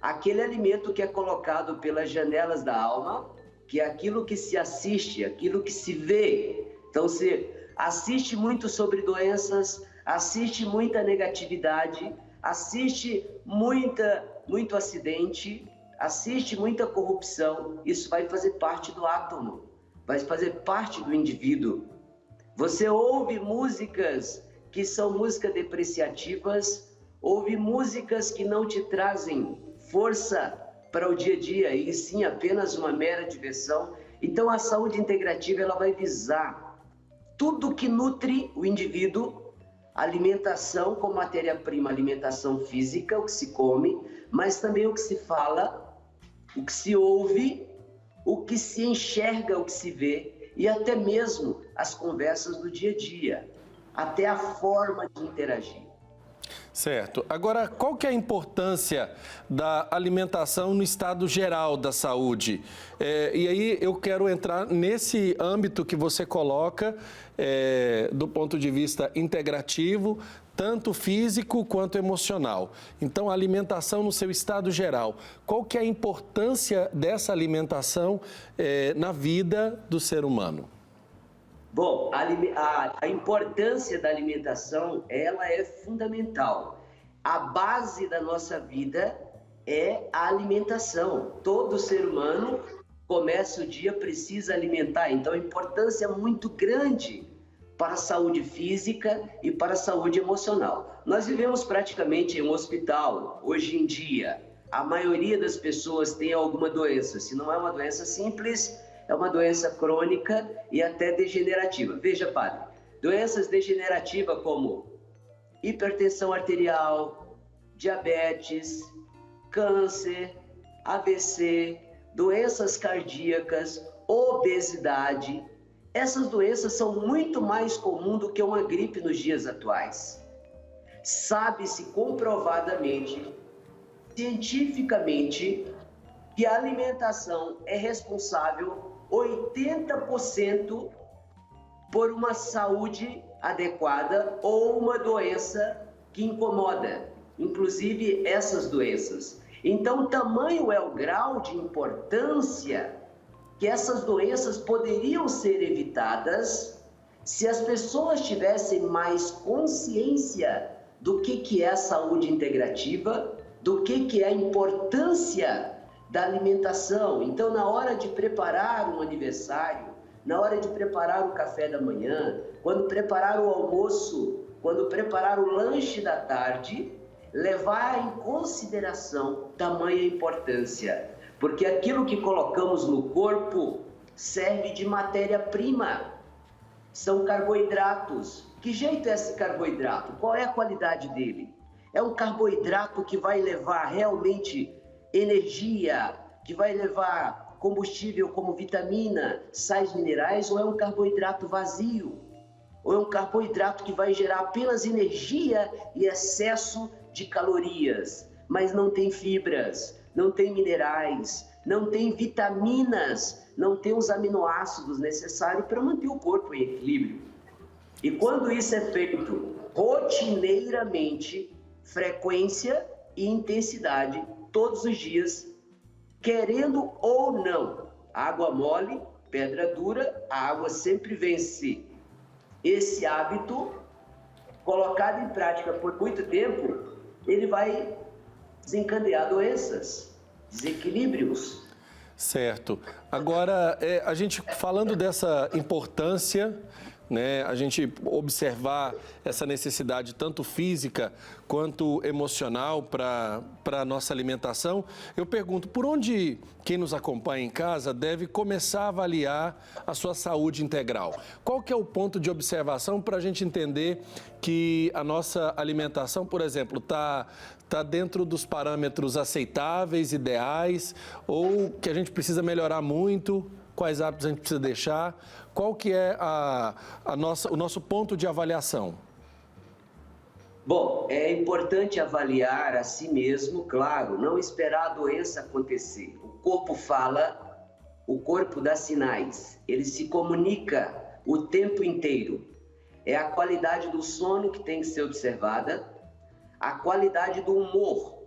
[SPEAKER 8] aquele alimento que é colocado pelas janelas da alma, que é aquilo que se assiste, aquilo que se vê. Então, se assiste muito sobre doenças, assiste muita negatividade, assiste muito acidente, assiste muita corrupção, isso vai fazer parte do átomo, vai fazer parte do indivíduo. Você ouve músicas que são músicas depreciativas, ouve músicas que não te trazem força para o dia a dia, e sim apenas uma mera diversão. Então a saúde integrativa ela vai visar tudo que nutre o indivíduo, alimentação com matéria-prima, alimentação física, o que se come, mas também o que se fala, o que se ouve, o que se enxerga, o que se vê, e até mesmo as conversas do dia a dia, até a forma de interagir.
[SPEAKER 1] Certo. Agora, qual que é a importância da alimentação no estado geral da saúde? E aí eu quero entrar nesse âmbito que você coloca, do ponto de vista integrativo, tanto físico quanto emocional. Então, a alimentação no seu estado geral. Qual que é a importância dessa alimentação na vida do ser humano?
[SPEAKER 8] Bom, a importância da alimentação, ela é fundamental. A base da nossa vida é a alimentação. Todo ser humano começa o dia, precisa alimentar. Então, a importância é muito grande para a saúde física e para a saúde emocional. Nós vivemos praticamente em um hospital, hoje em dia. A maioria das pessoas tem alguma doença. Se não é uma doença simples, é uma doença crônica e até degenerativa. Veja, padre, doenças degenerativas como hipertensão arterial, diabetes, câncer, AVC, doenças cardíacas, obesidade. Essas doenças são muito mais comuns do que uma gripe nos dias atuais. Sabe-se comprovadamente, cientificamente, que a alimentação é responsável 80% por uma saúde adequada ou uma doença que incomoda, inclusive essas doenças. Então, tamanho é o grau de importância que essas doenças poderiam ser evitadas se as pessoas tivessem mais consciência do que é a saúde integrativa, do que é a importância da alimentação. Então, na hora de preparar um aniversário, na hora de preparar o café da manhã, quando preparar o almoço, quando preparar o lanche da tarde, levar em consideração tamanha importância, porque aquilo que colocamos no corpo serve de matéria-prima, são carboidratos. Que jeito é esse carboidrato? Qual é a qualidade dele? É um carboidrato que vai levar realmente energia, que vai levar combustível como vitamina, sais minerais, ou é um carboidrato vazio? Ou é um carboidrato que vai gerar apenas energia e excesso de calorias, mas não tem fibras, não tem minerais, não tem vitaminas, não tem os aminoácidos necessários para manter o corpo em equilíbrio. E quando isso é feito rotineiramente, frequência e intensidade, todos os dias, querendo ou não, água mole, pedra dura, a água sempre vence. Esse hábito, colocado em prática por muito tempo, ele vai desencadear doenças, desequilíbrios.
[SPEAKER 1] Certo. Agora, a gente falando dessa importância, né, a gente observar essa necessidade tanto física quanto emocional para a nossa alimentação, eu pergunto, por onde quem nos acompanha em casa deve começar a avaliar a sua saúde integral? Qual que é o ponto de observação para a gente entender que a nossa alimentação, por exemplo, está dentro dos parâmetros aceitáveis, ideais, ou que a gente precisa melhorar muito? Quais hábitos a gente precisa deixar? Qual que é o nosso ponto de avaliação?
[SPEAKER 8] Bom, é importante avaliar a si mesmo, claro, não esperar a doença acontecer. O corpo fala, o corpo dá sinais, ele se comunica o tempo inteiro. É a qualidade do sono que tem que ser observada, a qualidade do humor.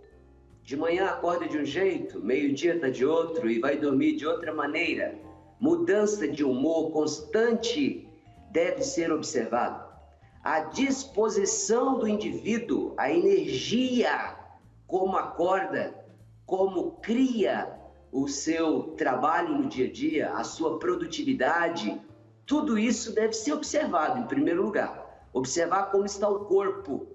[SPEAKER 8] De manhã acorda de um jeito, meio-dia está de outro e vai dormir de outra maneira. Mudança de humor constante deve ser observado. A disposição do indivíduo, a energia, como acorda, como cria o seu trabalho no dia a dia, a sua produtividade, tudo isso deve ser observado em primeiro lugar. Observar como está o corpo,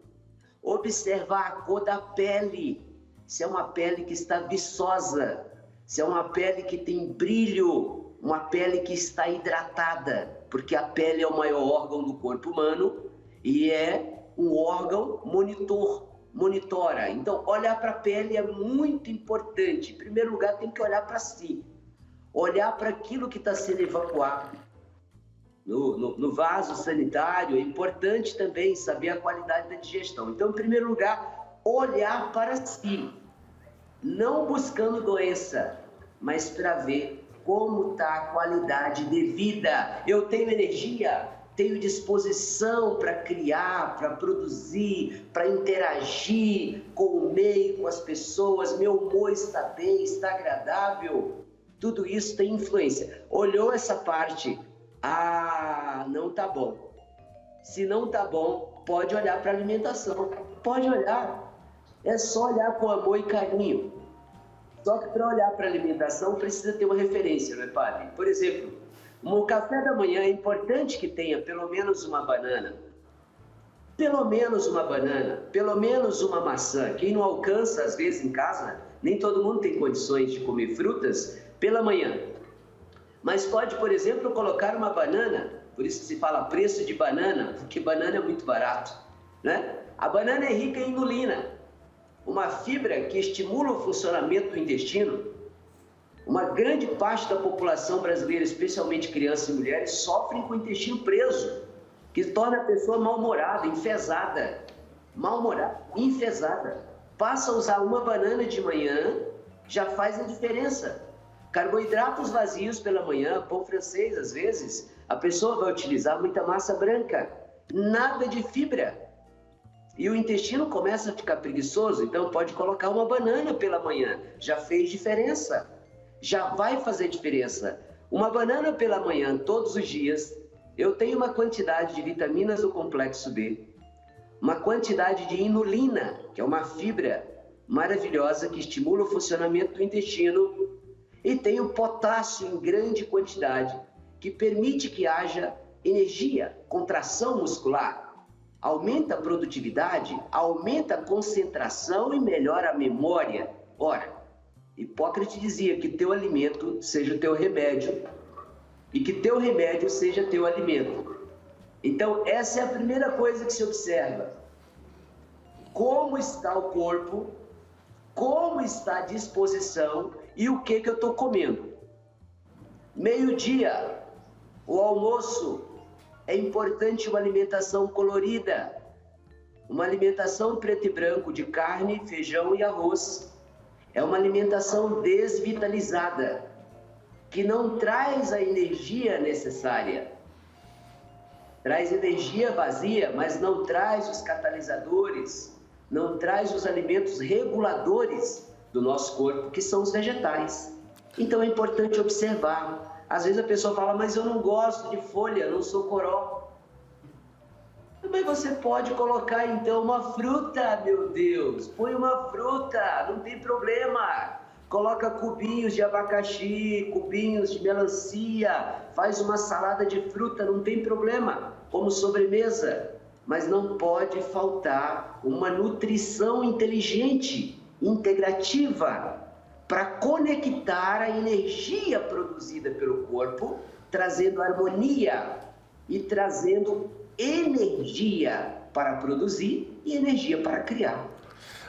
[SPEAKER 8] observar a cor da pele, se é uma pele que está viçosa, se é uma pele que tem brilho, uma pele que está hidratada, porque a pele é o maior órgão do corpo humano e é um órgão monitora. Então, olhar para a pele é muito importante. Em primeiro lugar, tem que olhar para si, olhar para aquilo que está sendo evacuado. No vaso sanitário, é importante também saber a qualidade da digestão. Então, em primeiro lugar, olhar para si, não buscando doença, mas para ver como está a qualidade de vida. Eu tenho energia, tenho disposição para criar, para produzir, para interagir com o meio, com as pessoas, meu humor está bem, está agradável. Tudo isso tem influência. Olhou essa parte, não está bom. Se não está bom, pode olhar para a alimentação, pode olhar. É só olhar com amor e carinho. Só que para olhar para a alimentação precisa ter uma referência, não é, padre? Por exemplo, no café da manhã é importante que tenha pelo menos uma banana, pelo menos uma maçã. Quem não alcança, às vezes, em casa, nem todo mundo tem condições de comer frutas pela manhã. Mas pode, por exemplo, colocar uma banana, por isso que se fala preço de banana, porque banana é muito barato, né? A banana é rica em inulina, uma fibra que estimula o funcionamento do intestino. Uma grande parte da população brasileira, especialmente crianças e mulheres, sofrem com o intestino preso, que torna a pessoa mal-humorada, enfesada. Passa a usar uma banana de manhã, já faz a diferença. Carboidratos vazios pela manhã, pão francês, às vezes, a pessoa vai utilizar muita massa branca, nada de fibra. E o intestino começa a ficar preguiçoso, então pode colocar uma banana pela manhã. Já fez diferença. Já vai fazer diferença. Uma banana pela manhã, todos os dias, eu tenho uma quantidade de vitaminas do complexo B, uma quantidade de inulina, que é uma fibra maravilhosa que estimula o funcionamento do intestino, e tenho potássio em grande quantidade, que permite que haja energia, contração muscular, aumenta a produtividade, aumenta a concentração e melhora a memória. Ora, Hipócrates dizia que teu alimento seja o teu remédio e que teu remédio seja teu alimento. Então, essa é a primeira coisa que se observa. Como está o corpo, como está a disposição e o que eu estou comendo. Meio-dia, o almoço, é importante uma alimentação colorida, uma alimentação preto e branco de carne, feijão e arroz. É uma alimentação desvitalizada, que não traz a energia necessária. Traz energia vazia, mas não traz os catalisadores, não traz os alimentos reguladores do nosso corpo, que são os vegetais. Então é importante observar. Às vezes a pessoa fala, mas eu não gosto de folha, eu não sou coró. Mas você pode colocar então uma fruta, meu Deus. Põe uma fruta, não tem problema. Coloca cubinhos de abacaxi, cubinhos de melancia, faz uma salada de fruta, não tem problema, como sobremesa. Mas não pode faltar uma nutrição inteligente, integrativa, para conectar a energia produzida pelo corpo, trazendo harmonia e trazendo energia para produzir e energia para criar.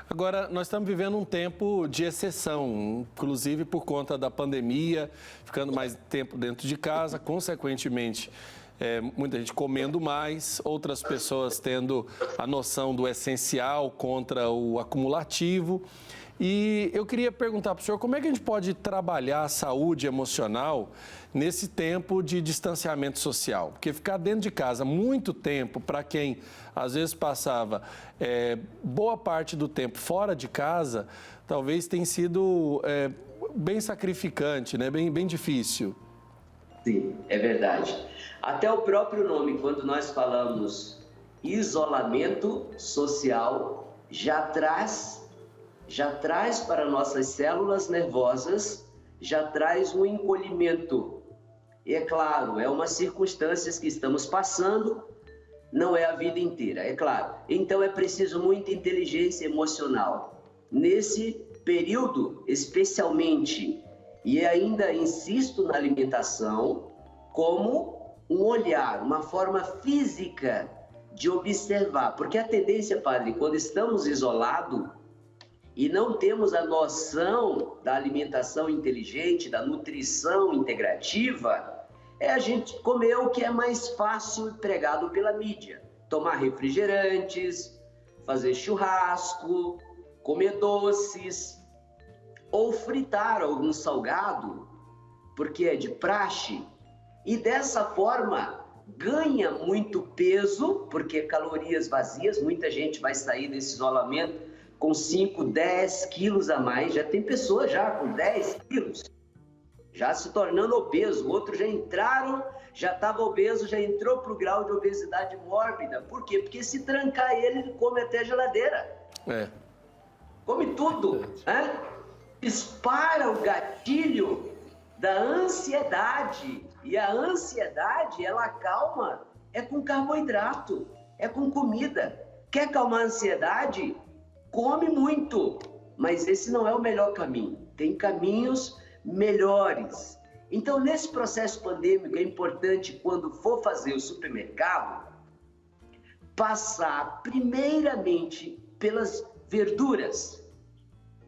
[SPEAKER 1] Agora, nós estamos vivendo um tempo de exceção, inclusive por conta da pandemia, ficando mais tempo dentro de casa, consequentemente, muita gente comendo mais, outras pessoas tendo a noção do essencial contra o acumulativo. E eu queria perguntar para o senhor, como é que a gente pode trabalhar a saúde emocional nesse tempo de distanciamento social? Porque ficar dentro de casa muito tempo, para quem às vezes passava boa parte do tempo fora de casa, talvez tenha sido bem sacrificante, né? bem difícil.
[SPEAKER 8] Sim, é verdade. Até o próprio nome, quando nós falamos isolamento social, já traz para nossas células nervosas, já traz um encolhimento. E é claro, é umas circunstâncias que estamos passando, não é a vida inteira, é claro. Então é preciso muita inteligência emocional. Nesse período, especialmente, e ainda insisto na alimentação, como um olhar, uma forma física de observar. Porque a tendência, padre, quando estamos isolados, e não temos a noção da alimentação inteligente, da nutrição integrativa, é a gente comer o que é mais fácil pregado pela mídia. Tomar refrigerantes, fazer churrasco, comer doces, ou fritar algum salgado, porque é de praxe, e dessa forma ganha muito peso, porque calorias vazias, muita gente vai sair desse isolamento com 5, 10 quilos a mais, já tem pessoas já com 10 quilos, já se tornando obeso, outros já entraram, já estava obeso, já entrou para o grau de obesidade mórbida. Por quê? Porque se trancar ele come até geladeira. Come tudo, né? Dispara o gatilho da ansiedade, e a ansiedade, ela acalma, é com carboidrato, é com comida. Quer acalmar a ansiedade? Come muito, mas esse não é o melhor caminho. Tem caminhos melhores. Então, nesse processo pandêmico, é importante, quando for fazer o supermercado, passar primeiramente pelas verduras.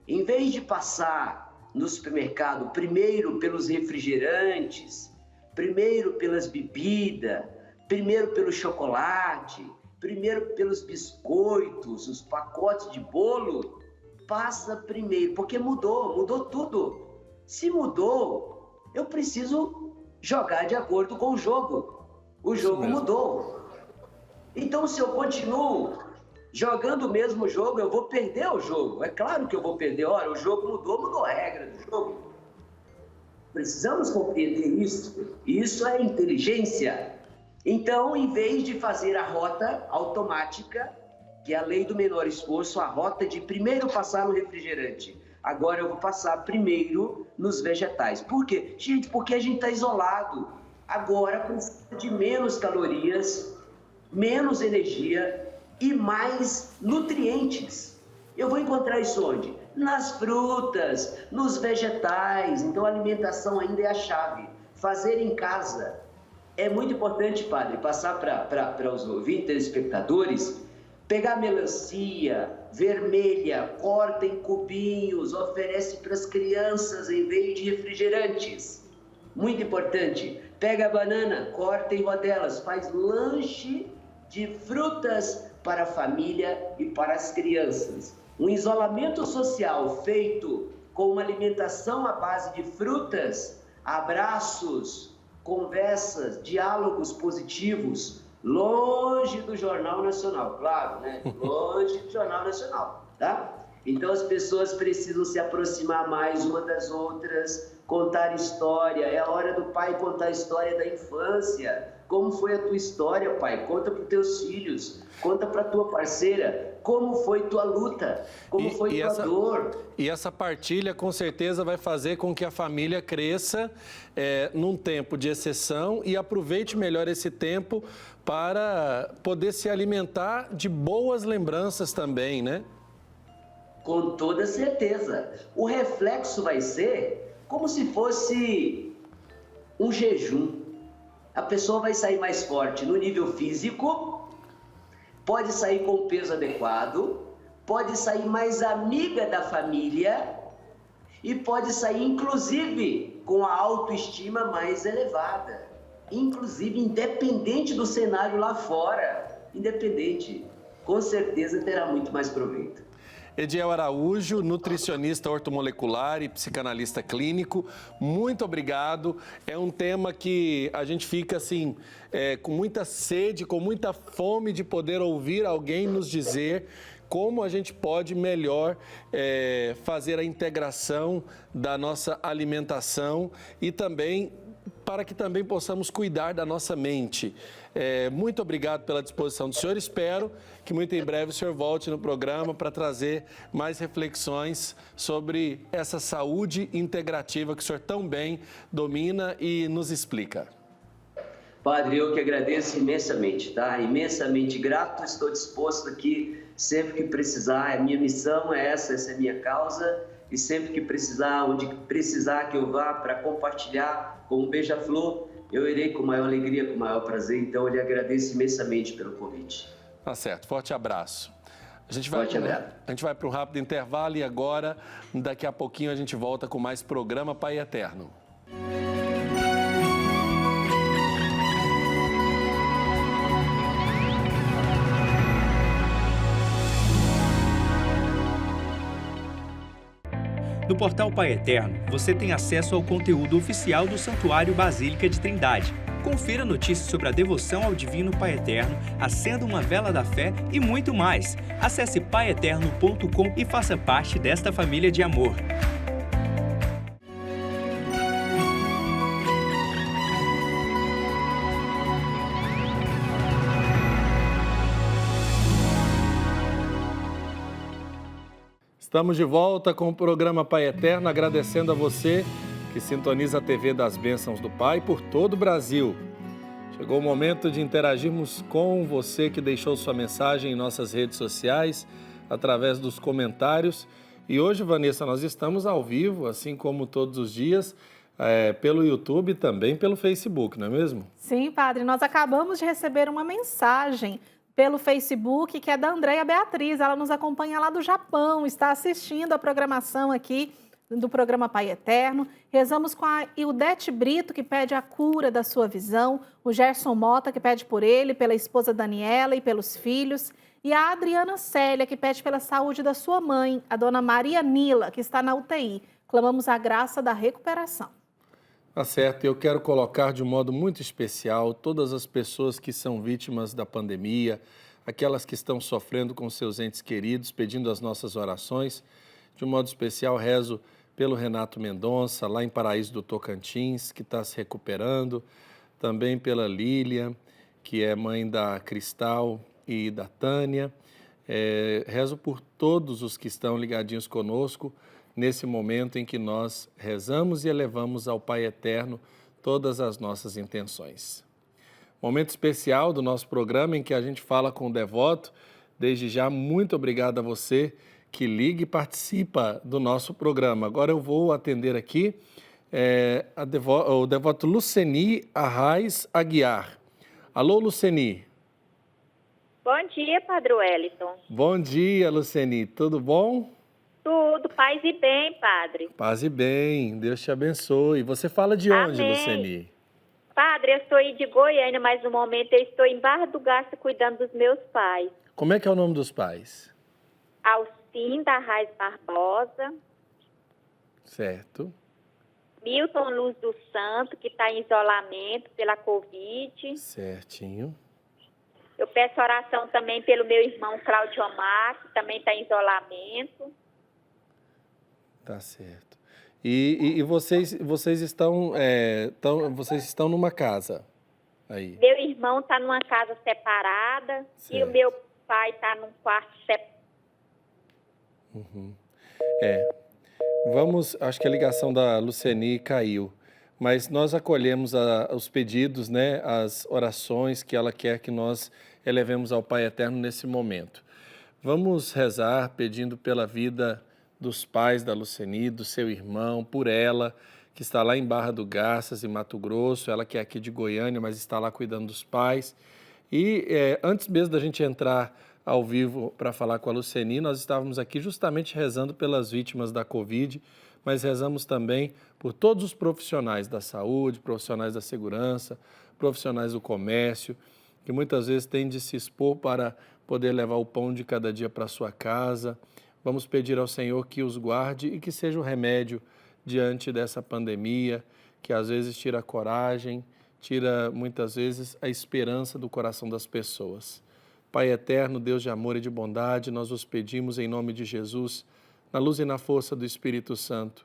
[SPEAKER 8] Em vez de passar no supermercado primeiro pelos refrigerantes, primeiro pelas bebidas, primeiro pelo chocolate, primeiro pelos biscoitos, os pacotes de bolo, passa primeiro, porque mudou tudo. Se mudou, eu preciso jogar de acordo com o jogo. O jogo mudou. Então, se eu continuo jogando o mesmo jogo, eu vou perder o jogo. É claro que eu vou perder. Ora, o jogo mudou a regra do jogo. Precisamos compreender isso. Isso é inteligência. Então, em vez de fazer a rota automática, que é a lei do menor esforço, a rota de primeiro passar no refrigerante, agora eu vou passar primeiro nos vegetais. Por quê? Gente, porque a gente está isolado. agora com de menos calorias, menos energia e mais nutrientes. Eu vou encontrar isso onde? Nas frutas, nos vegetais. Então, a alimentação ainda é a chave. Fazer em casa. É muito importante, padre, passar para os ouvintes, telespectadores, pegar melancia vermelha, corta em cubinhos, oferece para as crianças em vez de refrigerantes. Muito importante. Pega a banana, corta em rodelas, faz lanche de frutas para a família e para as crianças. Um isolamento social feito com uma alimentação à base de frutas, abraços, conversas, diálogos positivos, longe do Jornal Nacional, claro, né? Longe do Jornal Nacional, tá? Então as pessoas precisam se aproximar mais uma das outras, contar história. É a hora do pai contar a história da infância. Como foi a tua história, pai? Conta para os teus filhos, conta para a tua parceira, como foi tua luta, como foi tua dor.
[SPEAKER 1] E essa partilha, com certeza, vai fazer com que a família cresça num tempo de exceção e aproveite melhor esse tempo para poder se alimentar de boas lembranças também, né?
[SPEAKER 8] Com toda certeza. O reflexo vai ser como se fosse um jejum. A pessoa vai sair mais forte no nível físico, pode sair com o peso adequado, pode sair mais amiga da família e pode sair, inclusive, com a autoestima mais elevada. Inclusive, independente do cenário lá fora, independente, com certeza terá muito mais proveito.
[SPEAKER 1] Ediel Araújo, nutricionista ortomolecular e psicanalista clínico, muito obrigado. É um tema que a gente fica assim, com muita sede, com muita fome de poder ouvir alguém nos dizer como a gente pode melhor fazer a integração da nossa alimentação e também para que também possamos cuidar da nossa mente. Muito obrigado pela disposição do senhor. Espero que muito em breve o senhor volte no programa para trazer mais reflexões sobre essa saúde integrativa que o senhor tão bem domina e nos explica.
[SPEAKER 8] Padre, eu que agradeço imensamente, tá? Imensamente grato, estou disposto aqui sempre que precisar. A minha missão é essa é a minha causa. E sempre que precisar, onde precisar que eu vá para compartilhar com um beija-flor, eu irei com maior alegria, com maior prazer. Então, eu lhe agradeço imensamente pelo convite.
[SPEAKER 1] Tá certo. Forte abraço. A gente vai para um rápido intervalo e agora, daqui a pouquinho, a gente volta com mais programa Pai Eterno.
[SPEAKER 7] No portal Pai Eterno, você tem acesso ao conteúdo oficial do Santuário Basílica de Trindade. Confira notícias sobre a devoção ao Divino Pai Eterno, acenda uma vela da fé e muito mais. Acesse paieterno.com e faça parte desta família de amor.
[SPEAKER 1] Estamos de volta com o programa Pai Eterno, agradecendo a você que sintoniza a TV das Bênçãos do Pai por todo o Brasil. Chegou o momento de interagirmos com você que deixou sua mensagem em nossas redes sociais, através dos comentários. E hoje, Vanessa, nós estamos ao vivo, assim como todos os dias, pelo YouTube e também pelo Facebook, não é mesmo?
[SPEAKER 2] Sim, padre, nós acabamos de receber uma mensagem pelo Facebook, que é da Andréia Beatriz. Ela nos acompanha lá do Japão, está assistindo a programação aqui do programa Pai Eterno. Rezamos com a Ildete Brito, que pede a cura da sua visão, o Gerson Mota, que pede por ele, pela esposa Daniela e pelos filhos, e a Adriana Célia, que pede pela saúde da sua mãe, a dona Maria Nila, que está na UTI. Clamamos a graça da recuperação.
[SPEAKER 1] Tá certo, eu quero colocar de um modo muito especial todas as pessoas que são vítimas da pandemia, aquelas que estão sofrendo com seus entes queridos, pedindo as nossas orações. De um modo especial, rezo pelo Renato Mendonça, lá em Paraíso do Tocantins, que está se recuperando. Também pela Lília, que é mãe da Cristal e da Tânia. Rezo por todos os que estão ligadinhos conosco, nesse momento em que nós rezamos e elevamos ao Pai Eterno todas as nossas intenções. Momento especial do nosso programa em que a gente fala com o devoto. Desde já, muito obrigado a você que liga e participa do nosso programa. Agora eu vou atender aqui o devoto Luceni Arraes Aguiar. Alô, Luceni.
[SPEAKER 9] Bom dia, Padre Wellington.
[SPEAKER 1] Bom dia, Luceni. Tudo bom?
[SPEAKER 9] Tudo, paz e bem, Padre.
[SPEAKER 1] Paz e bem. Deus te abençoe. Você fala de onde,
[SPEAKER 9] Amém.
[SPEAKER 1] Luceni?
[SPEAKER 9] Padre, eu estou aí de Goiânia, mas no momento eu estou em Barra do Garça cuidando dos meus pais.
[SPEAKER 1] Como é que é o nome dos pais?
[SPEAKER 9] Alcinda Arraes Barbosa.
[SPEAKER 1] Certo.
[SPEAKER 9] Milton Luz do Santo, que está em isolamento pela Covid.
[SPEAKER 1] Certinho.
[SPEAKER 9] Eu peço oração também pelo meu irmão Cláudio Omar, que também está em isolamento.
[SPEAKER 1] Tá certo. E vocês estão numa casa aí?
[SPEAKER 9] Meu irmão está numa casa separada.
[SPEAKER 1] Certo.
[SPEAKER 9] E o meu pai está num quarto separado.
[SPEAKER 1] Uhum. Acho que a ligação da Luceni caiu, mas nós acolhemos os pedidos, né, as orações que ela quer que nós elevemos ao Pai Eterno nesse momento. Vamos rezar pedindo pela vida dos pais da Luceni, do seu irmão, por ela, que está lá em Barra do Garças, em Mato Grosso, ela que é aqui de Goiânia, mas está lá cuidando dos pais. E antes mesmo da gente entrar ao vivo para falar com a Luceni, nós estávamos aqui justamente rezando pelas vítimas da Covid, mas rezamos também por todos os profissionais da saúde, profissionais da segurança, profissionais do comércio, que muitas vezes têm de se expor para poder levar o pão de cada dia para sua casa. Vamos pedir ao Senhor que os guarde e que seja o remédio diante dessa pandemia, que às vezes tira a coragem, tira muitas vezes a esperança do coração das pessoas. Pai eterno, Deus de amor e de bondade, nós os pedimos em nome de Jesus, na luz e na força do Espírito Santo.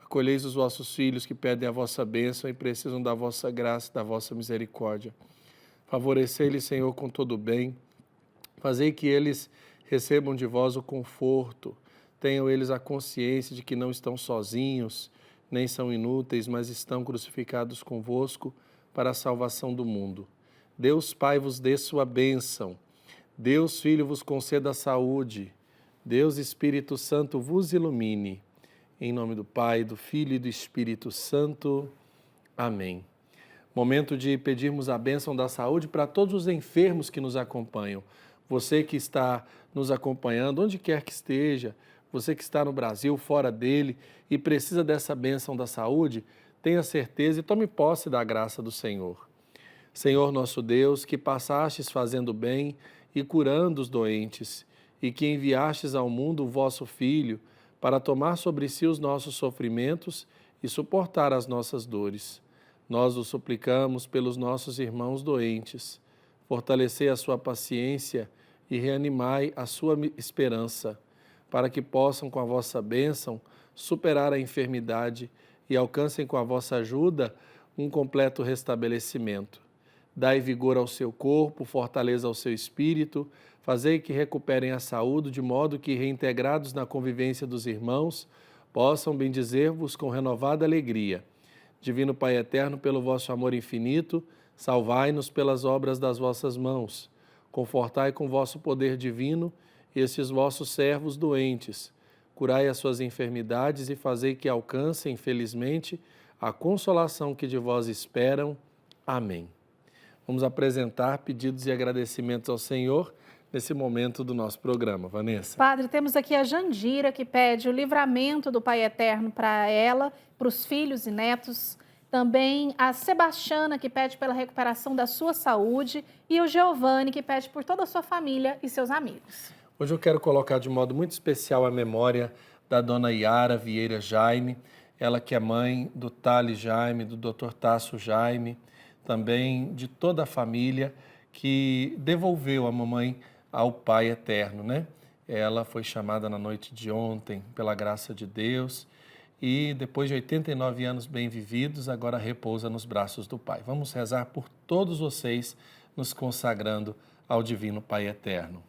[SPEAKER 1] Acolheis os vossos filhos que pedem a vossa bênção e precisam da vossa graça e da vossa misericórdia. Favorecei-lhes, Senhor, com todo o bem. Fazei que eles recebam de vós o conforto. Tenham eles a consciência de que não estão sozinhos, nem são inúteis, mas estão crucificados convosco para a salvação do mundo. Deus Pai vos dê sua bênção. Deus Filho vos conceda saúde. Deus Espírito Santo vos ilumine. Em nome do Pai, do Filho e do Espírito Santo. Amém. Momento de pedirmos a bênção da saúde para todos os enfermos que nos acompanham. Você que está nos acompanhando, onde quer que esteja, você que está no Brasil, fora dele e precisa dessa bênção da saúde, tenha certeza e tome posse da graça do Senhor. Senhor nosso Deus, que passastes fazendo bem e curando os doentes, e que enviastes ao mundo o vosso Filho para tomar sobre si os nossos sofrimentos e suportar as nossas dores. Nós o suplicamos pelos nossos irmãos doentes. Fortalecei a sua paciência e reanimai a sua esperança, para que possam, com a vossa bênção, superar a enfermidade e alcancem com a vossa ajuda um completo restabelecimento. Dai vigor ao seu corpo, fortaleza ao seu espírito, fazei que recuperem a saúde, de modo que, reintegrados na convivência dos irmãos, possam bendizer-vos com renovada alegria. Divino Pai eterno, pelo vosso amor infinito, salvai-nos pelas obras das vossas mãos. Confortai com vosso poder divino estes vossos servos doentes. Curai as suas enfermidades e fazei que alcancem, felizmente, a consolação que de vós esperam. Amém. Vamos apresentar pedidos e agradecimentos ao Senhor nesse momento do nosso programa. Vanessa.
[SPEAKER 2] Padre, temos aqui a Jandira, que pede o livramento do Pai Eterno para ela, para os filhos e netos. Também a Sebastiana, que pede pela recuperação da sua saúde. E o Giovanni, que pede por toda a sua família e seus amigos.
[SPEAKER 1] Hoje eu quero colocar de modo muito especial a memória da dona Yara Vieira Jaime, ela que é mãe do Thales Jaime, do Dr. Tasso Jaime, também de toda a família que devolveu a mamãe ao Pai Eterno, né? Ela foi chamada na noite de ontem, pela graça de Deus, e depois de 89 anos bem vividos, agora repousa nos braços do Pai. Vamos rezar por todos vocês, nos consagrando ao Divino Pai Eterno.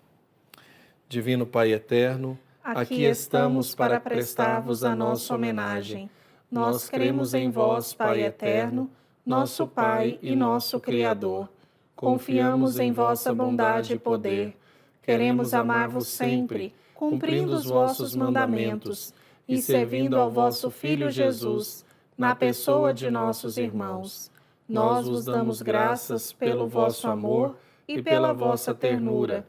[SPEAKER 1] Divino Pai Eterno, aqui estamos para prestar-vos a nossa homenagem. Nós cremos em vós, Pai Eterno,
[SPEAKER 2] nosso Pai e nosso Criador. Confiamos em vossa bondade e poder. Queremos amar-vos sempre, cumprindo os vossos mandamentos e servindo ao vosso Filho Jesus, na pessoa de nossos irmãos. Nós vos damos graças pelo vosso amor e pela vossa ternura.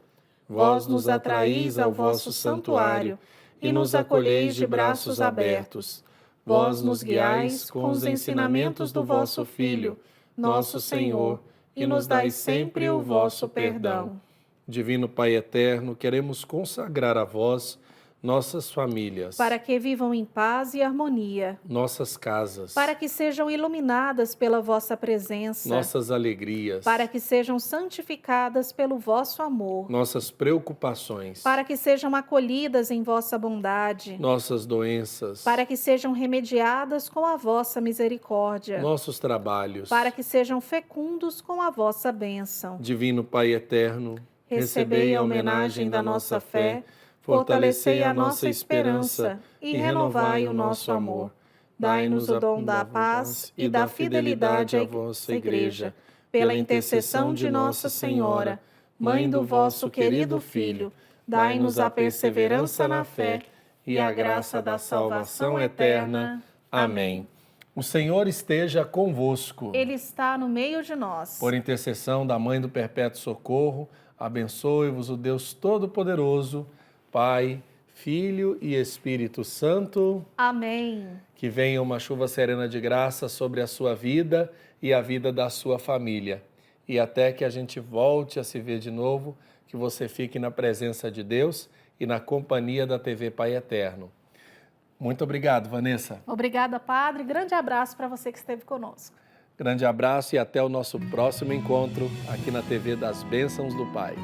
[SPEAKER 2] Vós nos atraís ao vosso santuário e nos acolheis de braços abertos. Vós nos guiais com os ensinamentos do vosso Filho, nosso Senhor, e nos dais sempre o vosso perdão.
[SPEAKER 1] Divino Pai eterno, queremos consagrar a vós nossas famílias,
[SPEAKER 2] Para que vivam em paz e harmonia,
[SPEAKER 1] nossas casas,
[SPEAKER 2] para que sejam iluminadas pela vossa presença,
[SPEAKER 1] nossas alegrias,
[SPEAKER 2] para que sejam santificadas pelo vosso amor,
[SPEAKER 1] nossas preocupações,
[SPEAKER 2] para que sejam acolhidas em vossa bondade,
[SPEAKER 1] nossas doenças,
[SPEAKER 2] para que sejam remediadas com a vossa misericórdia,
[SPEAKER 1] nossos trabalhos.
[SPEAKER 2] para que sejam fecundos com a vossa bênção.
[SPEAKER 1] Divino Pai eterno,
[SPEAKER 2] Recebei a homenagem da nossa fé, fortalecei a nossa esperança e renovai o nosso amor. Dai-nos o dom da paz e da fidelidade à vossa Igreja, pela intercessão de Nossa Senhora, Mãe do vosso querido Filho. Dai-nos a perseverança na fé e a graça da salvação eterna.
[SPEAKER 1] Amém. O Senhor esteja convosco.
[SPEAKER 2] Ele está no meio de nós.
[SPEAKER 1] Por intercessão da Mãe do Perpétuo Socorro, abençoe-vos o Deus Todo-Poderoso, Pai, Filho e Espírito Santo.
[SPEAKER 2] Amém.
[SPEAKER 1] Que venha uma chuva serena de graça sobre a sua vida e a vida da sua família. E até que a gente volte a se ver de novo, que você fique na presença de Deus e na companhia da TV Pai Eterno. Muito obrigado, Vanessa.
[SPEAKER 2] Obrigada, Padre. Grande abraço para você que esteve conosco.
[SPEAKER 1] Grande abraço e até o nosso próximo encontro aqui na TV das Bênçãos do Pai.